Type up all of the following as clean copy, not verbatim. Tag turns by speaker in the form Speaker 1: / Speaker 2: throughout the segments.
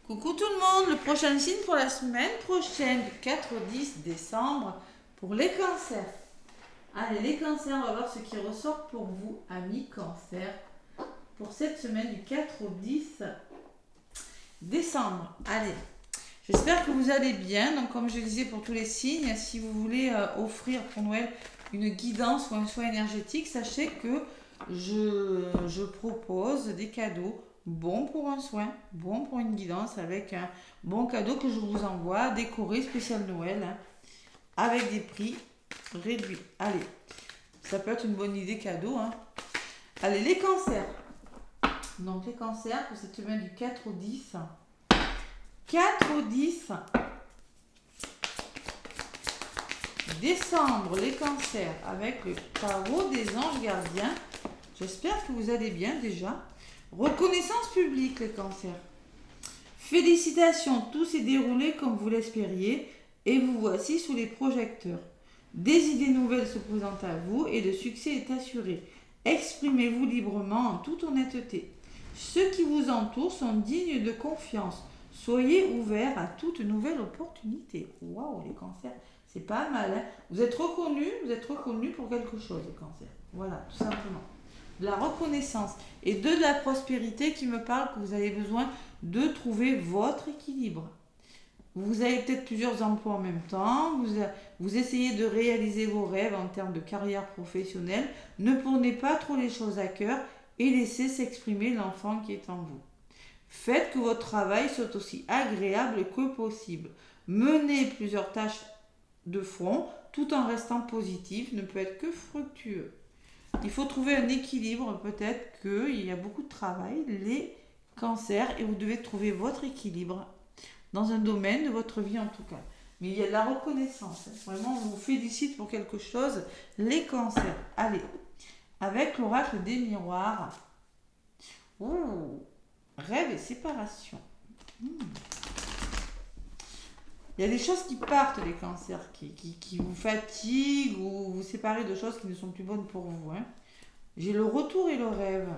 Speaker 1: Coucou tout le monde, le prochain signe pour la semaine prochaine du 4 au 10 décembre pour les cancers. Allez les cancers, on va voir ce qui ressort pour vous, amis cancers, pour cette semaine du 4 au 10 décembre. Allez, j'espère que vous allez bien. Donc comme je le disais pour tous les signes, si vous voulez offrir pour Noël une guidance ou un soin énergétique, sachez que je propose des cadeaux bons pour un soin, bons pour une guidance, avec un bon cadeau que je vous envoie, décoré spécial Noël, hein, avec des prix réduits. Allez, ça peut être une bonne idée cadeau. Hein. Allez, les cancers. Donc les cancers pour cette semaine du 4 au 10. 4 au 10 décembre, les cancers, avec le tarot des anges gardiens. J'espère que vous allez bien déjà. Reconnaissance publique, les cancers. Félicitations, tout s'est déroulé comme vous l'espériez et vous voici sous les projecteurs. Des idées nouvelles se présentent à vous et le succès est assuré. Exprimez-vous librement en toute honnêteté. Ceux qui vous entourent sont dignes de confiance. Soyez ouverts à toute nouvelle opportunité. Waouh, les cancers, c'est pas mal. Hein, vous êtes reconnus pour quelque chose, les cancers. Voilà, tout simplement. De la reconnaissance et de la prospérité qui me parle que vous avez besoin de trouver votre équilibre. Vous avez peut-être plusieurs emplois en même temps, vous essayez de réaliser vos rêves en termes de carrière professionnelle. Ne prenez pas trop les choses à cœur et laissez s'exprimer l'enfant qui est en vous. Faites que votre travail soit aussi agréable que possible. Menez plusieurs tâches de front tout en restant positif ne peut être que fructueux. Il faut trouver un équilibre, peut-être qu'il y a beaucoup de travail, les cancers, et vous devez trouver votre équilibre dans un domaine de votre vie en tout cas. Mais il y a de la reconnaissance. Vraiment, on vous félicite pour quelque chose, les cancers. Allez, avec l'oracle des miroirs. Ouh, rêve et séparation. Il y a des choses qui partent, les cancers, qui vous fatiguent ou vous séparez de choses qui ne sont plus bonnes pour vous. Hein. J'ai le retour et le rêve.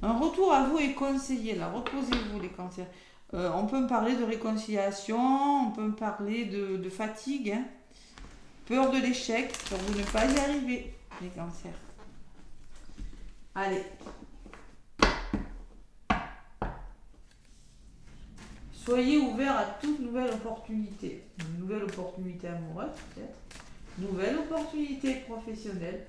Speaker 1: Un retour à vous est conseillé, là. Reposez-vous, les cancers. On peut me parler de réconciliation, on peut me parler de fatigue, hein. Peur de l'échec, pour vous ne pas y arriver, les cancers. Allez. Soyez ouverts à toute nouvelle opportunité. Une nouvelle opportunité amoureuse, peut-être. Nouvelle opportunité professionnelle.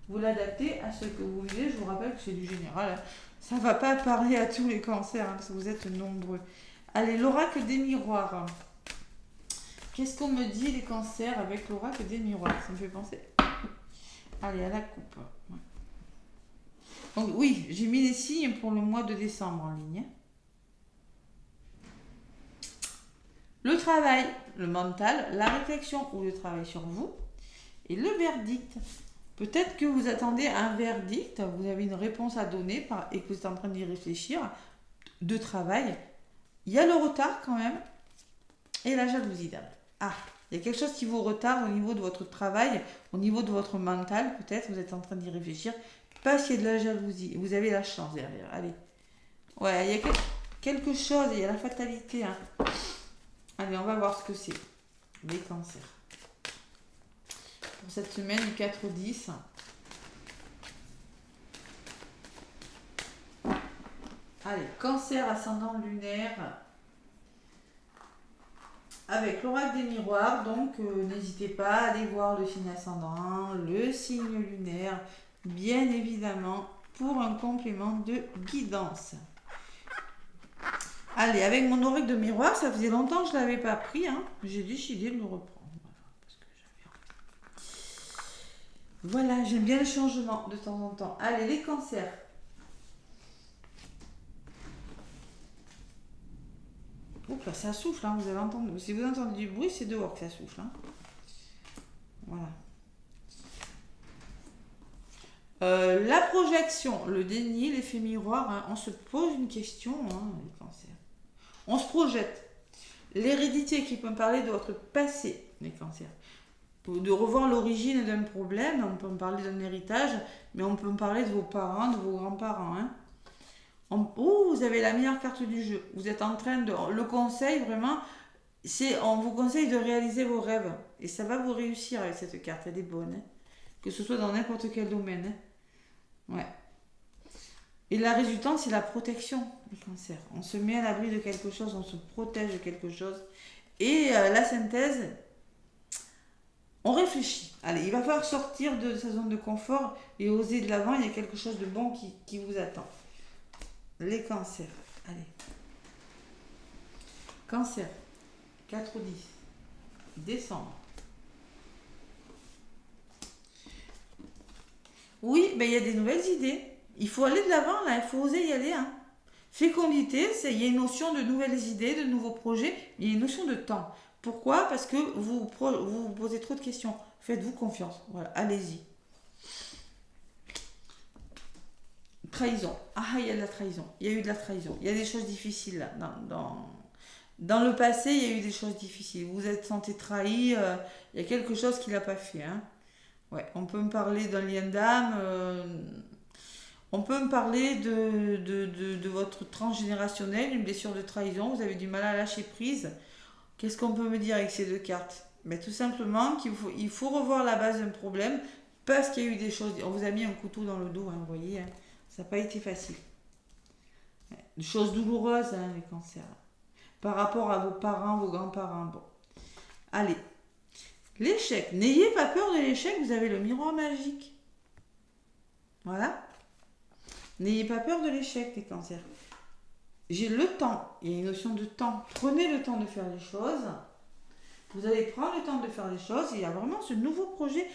Speaker 1: Vous l'adaptez à ce que vous vivez. Je vous rappelle que c'est du général. Hein. Ça ne va pas parler à tous les cancers, hein, parce que vous êtes nombreux. Allez, l'oracle des miroirs. Qu'est-ce qu'on me dit, les cancers, avec l'oracle des miroirs? Ça me fait penser. Allez, à la coupe. Ouais. Donc, oui, j'ai mis les signes pour le mois de décembre en ligne. Le travail, le mental, la réflexion ou le travail sur vous et le verdict. Peut-être que vous attendez un verdict, vous avez une réponse à donner et que vous êtes en train d'y réfléchir, de travail. Il y a le retard quand même et la jalousie d'âme. Ah, il y a quelque chose qui vous retarde au niveau de votre travail, au niveau de votre mental, peut-être, vous êtes en train d'y réfléchir, parce qu'il y a de la jalousie. Vous avez la chance derrière, allez. Ouais, il y a quelque chose, il y a la fatalité, hein. Allez, on va voir ce que c'est. Les cancers. Pour cette semaine du 4 au 10. Allez, cancer ascendant lunaire. Avec l'oracle des miroirs, donc n'hésitez pas à aller voir le signe ascendant, le signe lunaire, bien évidemment, pour un complément de guidance. Allez, avec mon oracle de miroir, ça faisait longtemps que je ne l'avais pas pris. Hein. J'ai décidé de le reprendre. Voilà, j'aime bien le changement de temps en temps. Allez, les cancers. Oups, là, ça souffle. Hein, vous avez entendu. Si vous entendez du bruit, c'est dehors que ça souffle. Hein. Voilà. La projection, le déni, l'effet miroir, hein, on se pose une question, hein, les cancers. On se projette. L'hérédité qui peut me parler de votre passé, les cancers. De revoir l'origine d'un problème, on peut me parler d'un héritage, mais on peut me parler de vos parents, de vos grands-parents. Hein. Oh, vous avez la meilleure carte du jeu. Vous êtes en train de... Le conseil, vraiment, on vous conseille de réaliser vos rêves. Et ça va vous réussir avec cette carte. Elle est bonne. Hein. Que ce soit dans n'importe quel domaine. Hein. Ouais. Et la résultante, c'est la protection du cancer. On se met à l'abri de quelque chose, on se protège de quelque chose. Et la synthèse, on réfléchit. Allez, il va falloir sortir de sa zone de confort et oser de l'avant. Il y a quelque chose de bon qui vous attend. Les cancers. Allez. Cancer. 4 ou 10. Décembre. Oui, ben il y a des nouvelles idées. Il faut aller de l'avant, là. Il faut oser y aller. Hein. Fécondité, il y a une notion de nouvelles idées, de nouveaux projets. Il y a une notion de temps. Pourquoi? Parce que vous vous posez trop de questions. Faites-vous confiance. Voilà, allez-y. Trahison. Ah, il y a de la trahison. Il y a eu de la trahison. Il y a des choses difficiles là. Dans le passé, il y a eu des choses difficiles. Vous êtes senti trahi. Il y a quelque chose qu'il n'a pas fait. Hein. Ouais, on peut me parler d'un lien d'âme. On peut me parler de votre transgénérationnel, une blessure de trahison. Vous avez du mal à lâcher prise. Qu'est-ce qu'on peut me dire avec ces deux cartes? Mais tout simplement qu'il faut revoir la base d'un problème parce qu'il y a eu des choses. On vous a mis un couteau dans le dos, hein, vous voyez. Hein. Ça n'a pas été facile. Des choses douloureuses, hein, les cancers. Par rapport à vos parents, vos grands-parents. Bon. Allez. L'échec. N'ayez pas peur de l'échec, vous avez le miroir magique. Voilà. N'ayez pas peur de l'échec, les cancers. J'ai le temps. Il y a une notion de temps. Prenez le temps de faire les choses. Vous allez prendre le temps de faire les choses. Et il y a vraiment ce nouveau projet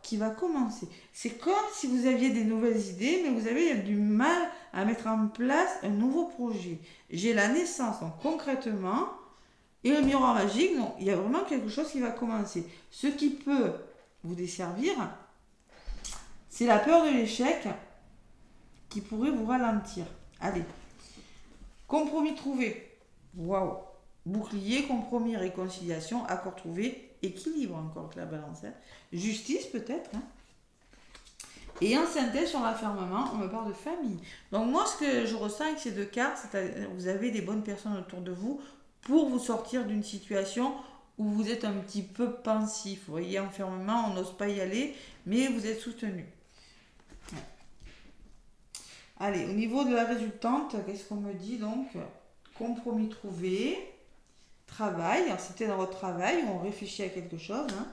Speaker 1: qui va commencer. C'est comme si vous aviez des nouvelles idées, mais vous avez du mal à mettre en place un nouveau projet. J'ai la naissance, donc concrètement, et le miroir magique, donc il y a vraiment quelque chose qui va commencer. Ce qui peut vous desservir, c'est la peur de l'échec qui pourrait vous ralentir. Allez. Compromis trouvé. Waouh. Bouclier, compromis, réconciliation, accord trouvé, équilibre encore que la balance. Hein. Justice peut-être. Hein. Et en synthèse sur l'affermement, on me parle de famille. Donc moi, ce que je ressens avec ces deux cartes, c'est que vous avez des bonnes personnes autour de vous pour vous sortir d'une situation où vous êtes un petit peu pensif. Vous voyez, enfermement, on n'ose pas y aller, mais vous êtes soutenu. Ouais. Allez, au niveau de la résultante, qu'est-ce qu'on me dit donc? Compromis trouvé, travail. Alors, c'était dans votre travail où on réfléchit à quelque chose. Hein.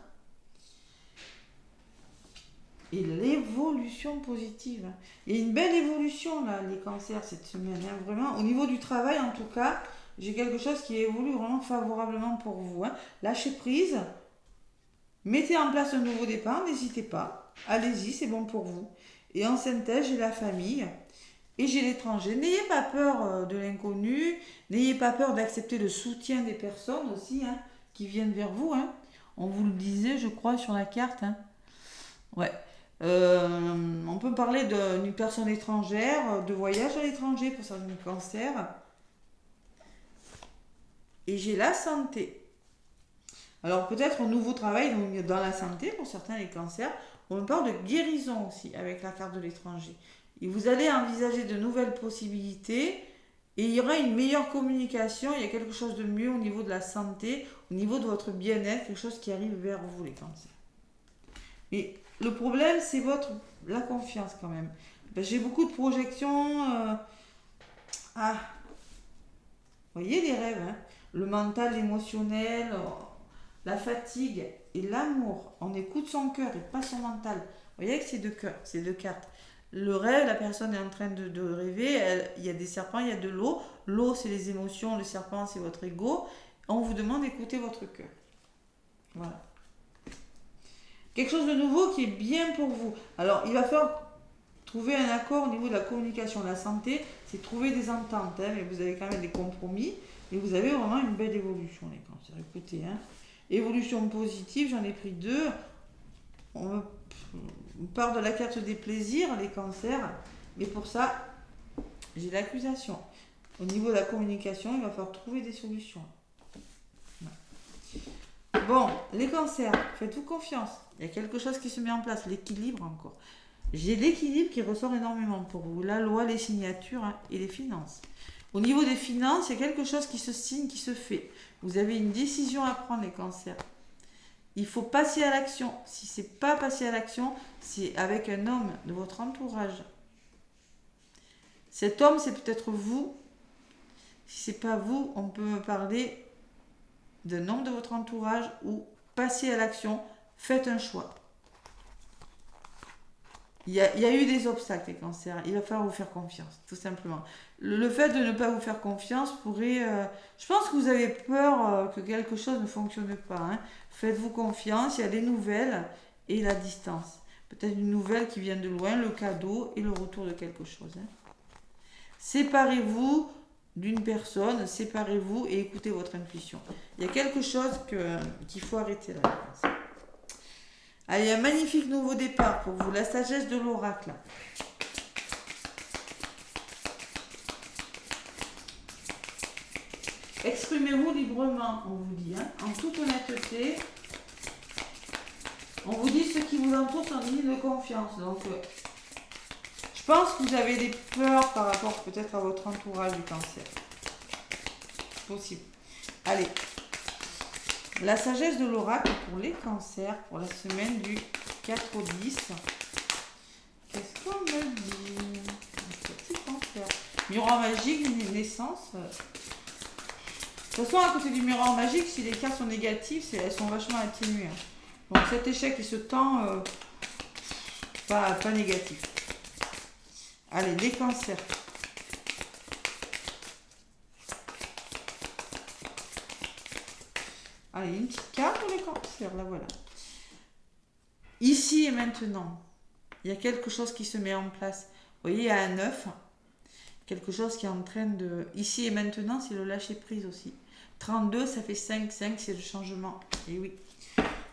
Speaker 1: Et l'évolution positive. Il y a une belle évolution, là, les cancers, cette semaine. Hein, vraiment, au niveau du travail, en tout cas, j'ai quelque chose qui évolue vraiment favorablement pour vous. Hein. Lâchez prise. Mettez en place un nouveau départ. N'hésitez pas. Allez-y, c'est bon pour vous. Et en synthèse, j'ai la famille. Et j'ai l'étranger. N'ayez pas peur de l'inconnu. N'ayez pas peur d'accepter le soutien des personnes aussi, hein, qui viennent vers vous. Hein. On vous le disait, je crois, sur la carte. Hein. Ouais. On peut parler d'une personne étrangère, de voyage à l'étranger pour certains cancers. Et j'ai la santé. Alors peut-être un nouveau travail donc dans la santé pour certains les cancers. On parle de guérison aussi avec la carte de l'étranger. Et vous allez envisager de nouvelles possibilités et il y aura une meilleure communication. Il y a quelque chose de mieux au niveau de la santé, au niveau de votre bien-être, quelque chose qui arrive vers vous les cancers. Et le problème, c'est la confiance quand même. Ben, j'ai beaucoup de projections. Vous voyez les rêves, hein, le mental, l'émotionnel, la fatigue et l'amour. On écoute son cœur et pas son mental. Vous voyez que ces deux cartes. Le rêve, la personne est en train de rêver. Il y a des serpents, il y a de l'eau. L'eau, c'est les émotions. Le serpent, c'est votre ego. On vous demande d'écouter votre cœur. Voilà. Quelque chose de nouveau qui est bien pour vous. Alors, il va falloir trouver un accord au niveau de la communication. La santé, c'est trouver des ententes. Hein, mais vous avez quand même des compromis. Et vous avez vraiment une belle évolution, les cancers. Écoutez, hein. Évolution positive, j'en ai pris 2. On part de la carte des plaisirs, les cancers. Mais pour ça, j'ai l'accusation. Au niveau de la communication, il va falloir trouver des solutions. Bon, les cancers, faites-vous confiance. Il y a quelque chose qui se met en place, l'équilibre encore. J'ai l'équilibre qui ressort énormément pour vous. La loi, les signatures et les finances. Au niveau des finances, il y a quelque chose qui se signe, qui se fait. Vous avez une décision à prendre, les cancers. Il faut passer à l'action. Si ce n'est pas passer à l'action, c'est avec un homme de votre entourage. Cet homme, c'est peut-être vous. Si ce n'est pas vous, on peut me parler d'un homme de votre entourage ou passer à l'action. Faites un choix. Il y a eu des obstacles, les cancers. Il va falloir vous faire confiance, tout simplement. Le fait de ne pas vous faire confiance pourrait... je pense que vous avez peur que quelque chose ne fonctionne pas. Hein. Faites-vous confiance, il y a des nouvelles et la distance. Peut-être une nouvelle qui vient de loin, le cadeau et le retour de quelque chose. Hein. Séparez-vous d'une personne, séparez-vous et écoutez votre intuition. Il y a quelque chose qu'il faut arrêter là, les cancers. Allez, un magnifique nouveau départ pour vous, la sagesse de l'oracle. Exprimez-vous librement, on vous dit, hein, en toute honnêteté. On vous dit ce qui vous entoure sont dignes de confiance. Donc, je pense que vous avez des peurs par rapport peut-être à votre entourage du cancer. Possible. Allez. La sagesse de l'oracle pour les cancers pour la semaine du 4 au 10. Qu'est-ce qu'on me dit? Petit cancer. Miroir magique, une naissance. De toute façon, à côté du miroir magique, si les cartes sont négatives, elles sont vachement atténuées. Donc cet échec, il se tend pas négatif. Allez, les cancers. Allez, une petite carte pour les cancers, là voilà. Ici et maintenant, il y a quelque chose qui se met en place. Vous voyez, il y a un 9, quelque chose qui est en train de... Ici et maintenant, c'est le lâcher prise aussi. 32, ça fait 5, 5, c'est le changement. Et oui.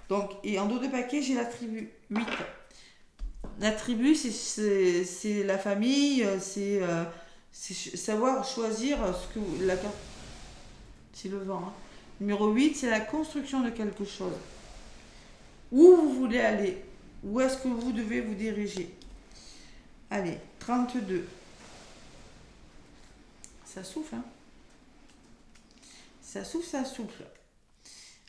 Speaker 1: Donc, et en dos de paquet, j'ai la tribu, 8. La tribu, c'est la famille, c'est savoir choisir ce que la carte... C'est le vent, hein. Numéro 8, c'est la construction de quelque chose. Où vous voulez aller? Où est-ce que vous devez vous diriger? Allez, 32. Ça souffle, hein? Ça souffle, ça souffle.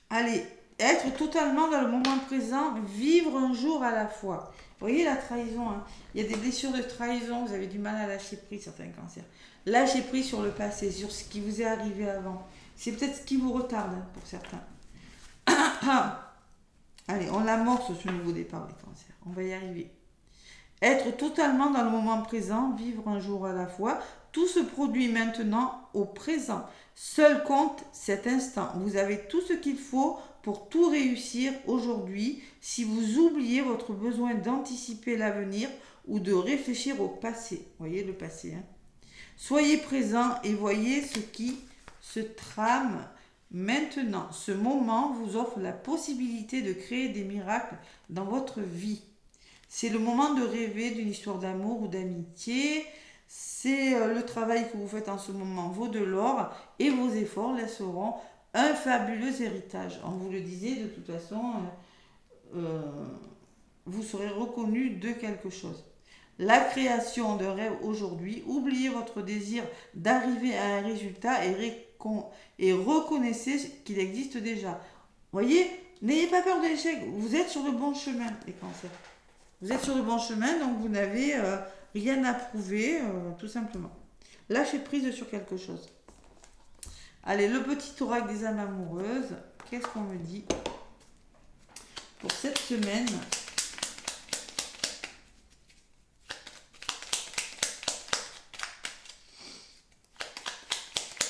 Speaker 1: Allez, être totalement dans le moment présent, vivre un jour à la fois. Vous voyez la trahison, hein? Il y a des blessures de trahison, vous avez du mal à lâcher prise, certains cancers. Lâchez prise sur le passé, sur ce qui vous est arrivé avant. C'est peut-être ce qui vous retarde, hein, pour certains. Allez, on amorce ce nouveau départ, les cancers. On va y arriver. Être totalement dans le moment présent, vivre un jour à la fois. Tout se produit maintenant au présent. Seul compte cet instant. Vous avez tout ce qu'il faut pour tout réussir aujourd'hui. Si vous oubliez votre besoin d'anticiper l'avenir ou de réfléchir au passé. Vous voyez le passé, hein? Soyez présent et voyez ce qui se trame maintenant. Ce moment vous offre la possibilité de créer des miracles dans votre vie. C'est le moment de rêver d'une histoire d'amour ou d'amitié. C'est le travail que vous faites en ce moment vaut de l'or et vos efforts laisseront un fabuleux héritage. On vous le disait, de toute façon, vous serez reconnu de quelque chose. La création de rêve aujourd'hui, oubliez votre désir d'arriver à un résultat et reconnaissez qu'il existe déjà. Voyez, n'ayez pas peur de l'échec, vous êtes sur le bon chemin, les cancers. Vous êtes sur le bon chemin, donc vous n'avez rien à prouver, tout simplement. Lâchez prise sur quelque chose. Allez, le petit oracle des âmes amoureuses, qu'est-ce qu'on me dit pour cette semaine?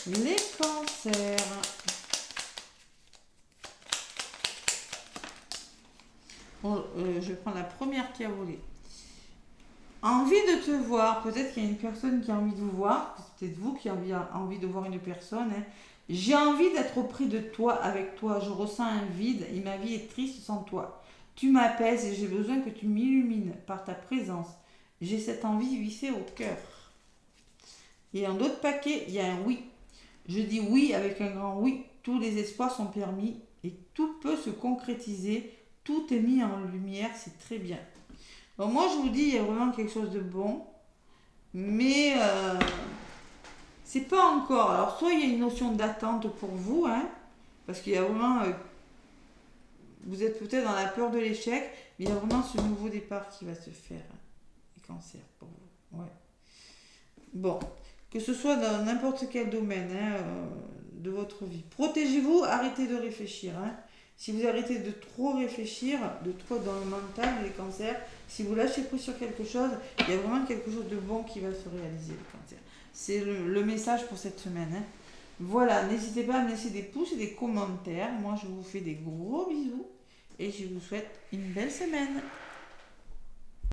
Speaker 1: Les cancers. Bon, je vais prendre la première qui a volé. Envie de te voir. Peut-être qu'il y a une personne qui a envie de vous voir. C'est peut-être vous qui avez envie de voir une personne. Hein. J'ai envie d'être auprès de toi, avec toi. Je ressens un vide et ma vie est triste sans toi. Tu m'apaises et j'ai besoin que tu m'illumines par ta présence. J'ai cette envie vissée au cœur. Et en d'autres paquets, il y a un oui. Je dis oui avec un grand oui. Tous les espoirs sont permis et tout peut se concrétiser. Tout est mis en lumière, c'est très bien. Donc moi, je vous dis, il y a vraiment quelque chose de bon. Mais c'est pas encore. Alors, soit il y a une notion d'attente pour vous, hein, parce qu'il y a vraiment... vous êtes peut-être dans la peur de l'échec, mais il y a vraiment ce nouveau départ qui va se faire. Hein, les cancers, pour vous. Ouais. Bon, que ce soit dans n'importe quel domaine de votre vie. Protégez-vous, arrêtez de réfléchir. Hein. Si vous arrêtez de trop réfléchir, de trop dans le mental, les cancers, si vous lâchez prise sur quelque chose, il y a vraiment quelque chose de bon qui va se réaliser, les cancers. C'est le message pour cette semaine. Hein. Voilà, n'hésitez pas à me laisser des pouces et des commentaires. Moi, je vous fais des gros bisous et je vous souhaite une belle semaine.